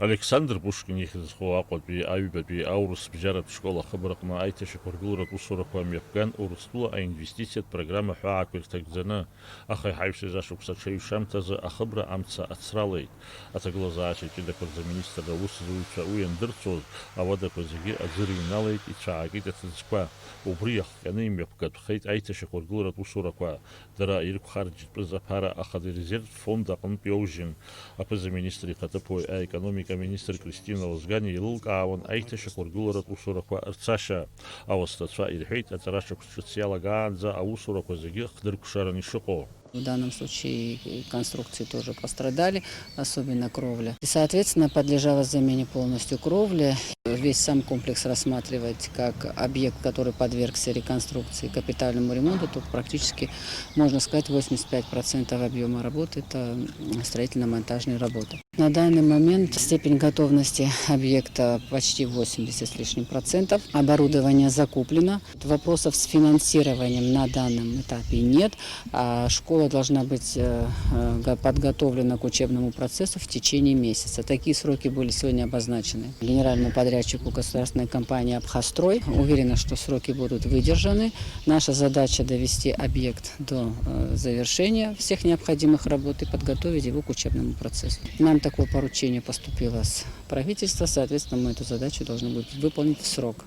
Александр Пушкин ихьызхо аҟәатәи аҩбатәи аурыс бџьаратә школ ахыбраҟны аиҭашьақәыргыларатә усурақәа мҩаԥган Урыстәыла аинвестициатә программа ҳәаақәа ирҭагӡаны, аха иҳаҩсыз ашықәса ҽеиҩшамҭазы ахыбра амца ацралеит. Аҭагылазаашьа ҷыдақәа рзаминистр аусзуҩцәа уи иандырцоз ауадақәа зегьы аӡы рыҩналеит, ицәааикит аҭыӡқәа. Убри иахҟьаны имҩаԥгатәхеит аиҭашьақәыргыларатә усурақәа. Дара ирықәхарџьтәыз аԥара ахада резервтә фонд аҟнытә иоужьын. Аԥыза-министр ихаҭыԥуаҩ аекономика министр Кристина Лозгани еилылкаауан аиҭашьақәыргыларатә усурақәа рцашьа. Ауасҭацәа ирҳәеит аҵарашықәс ҿыц иалагаанӡа аусурақәа зегьы хдыркәшаран ишыҟоу. В данном случае конструкции тоже пострадали, особенно кровля. И, соответственно, подлежала замене полностью кровли. Весь сам комплекс рассматривать как объект, который подвергся реконструкции, капитальному ремонту, то практически, можно сказать, 85% объема работы – это строительно-монтажные работы. На данный момент степень готовности объекта почти 80 с лишним процентов. Оборудование закуплено. Вопросов с финансированием на данном этапе нет. А школа должна быть подготовлена к учебному процессу в течение месяца. Такие сроки были сегодня обозначены генеральному подрядчику государственной компании «Абхастрой». Уверена, что сроки будут выдержаны. Наша задача довести объект до завершения всех необходимых работ и подготовить его к учебному процессу. Нам такое поручение поступило с правительства, соответственно, мы эту задачу должны будем выполнить в срок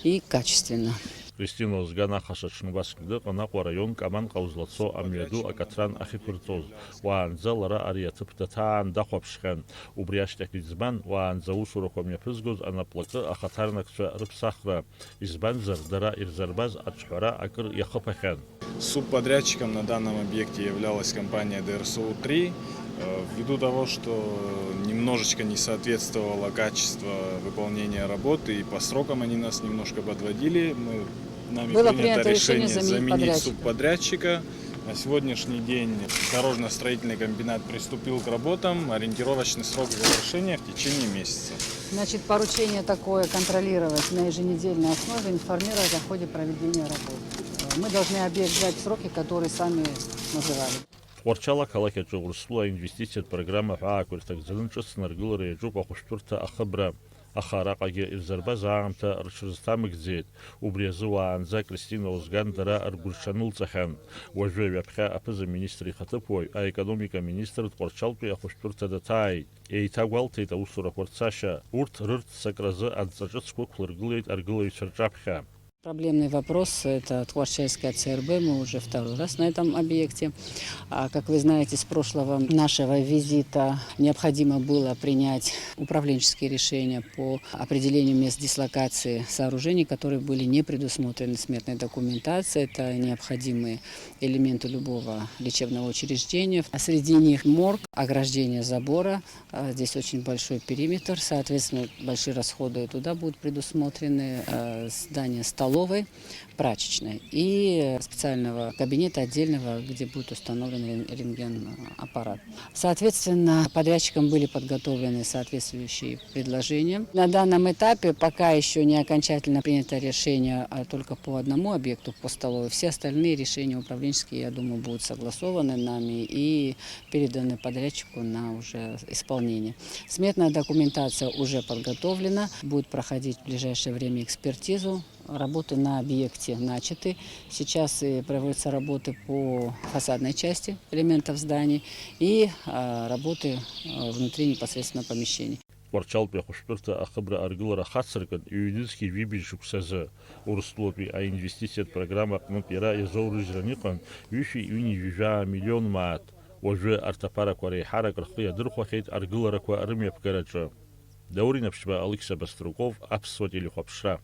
и качественно. Кристина Лозгана хашаҽныбасгьы анаҟәа раионк аман ҟаузлацо амҩаду акаҭран ахьықәырҵоз. Уаанӡа лара ари аҭыԥ даҭаан дахәаԥшхьан. Убри ашьҭахь иӡбан уаанӡа аусурақәа мҩаԥызгоз анаплакы ахаҭарнакцәа рыԥсахра. Избанзар дара ирзарбаз аҿҳәара акыр иахыԥахьан. Субподрядчиком на данном объекте являлась компания ДРСУ-3. Ввиду того, что немножечко не соответствовало качество выполнения работы, и по срокам они нас немножко подводили, нами принято решение заменить субподрядчика. На сегодняшний день дорожно-строительный комбинат приступил к работам. Ориентировочный срок завершения в течение месяца. Значит, поручение такое контролировать на еженедельной основе, информировать о ходе проведения работ. Мы должны объект взять в сроки, которые сами называли. Тҟәарчал ақалақь аҿы Урыстәыла аинвестициатә программа ҳәаақәа ирҭагӡаны ҿыцны ргылара иаҿуп ахәышәтәырҭа ахыбра. Аха араҟагьы ирзарбаз аамҭа рҽырзҭамыгӡеит. Убри азы уаанӡа Кристина Лозган дара ргәырҽанылҵахьан. Уажәы ҩаԥхьа аԥыза-министр ихаҭыԥуаҩ аекономика министр Тҟәарчалтәи ахәышәтәырҭа даҭааит. Еиҭагәалҭеит аусурақәа рцашьа. Урҭ рырццакразы адҵаҿыцқәа ықәлыргылеит аргылаҩцәа рҿаԥхьа. Проблемный вопрос – это Творческая ЦРБ, мы уже второй раз на этом объекте. Как вы знаете, с прошлого нашего визита необходимо было принять управленческие решения по определению мест дислокации сооружений, которые были не предусмотрены в сметной документации. Это необходимые элементы любого лечебного учреждения. А среди них морг, ограждение забора, здесь очень большой периметр, соответственно, большие расходы туда будут предусмотрены, здание столовой, прачечной и специального кабинета отдельного, где будет установлен рентген-аппарат. Соответственно, подрядчикам были подготовлены соответствующие предложения. На данном этапе пока еще не окончательно принято решение только по одному объекту, по столовой. Все остальные решения управленческие, я думаю, будут согласованы нами и переданы подрядчику на уже исполнение. Сметная документация уже подготовлена, будет проходить в ближайшее время экспертизу. Работы на объекте начаты. Сейчас проводятся работы по фасадной части элементов зданий и работы внутри непосредственно помещений. Тҟәарчалтәи ахәышәтәырҭа ахыбра аргылара хацыркын иҩнызқьи ҩыбаҩ шықәсазы Урыстәылатәи аинвестициатә программа аҟнытә иара иазоурыжьран иҟан 2.2 миллион маат. Уажәы арҭ аԥарақәа реиҳарак рхы иадырхәахьеит аргыларақәа рымҩаԥгараҿы. Даурин Аԥшьба, Алықьса Баструков, Аԥсуа телехәаԥшра.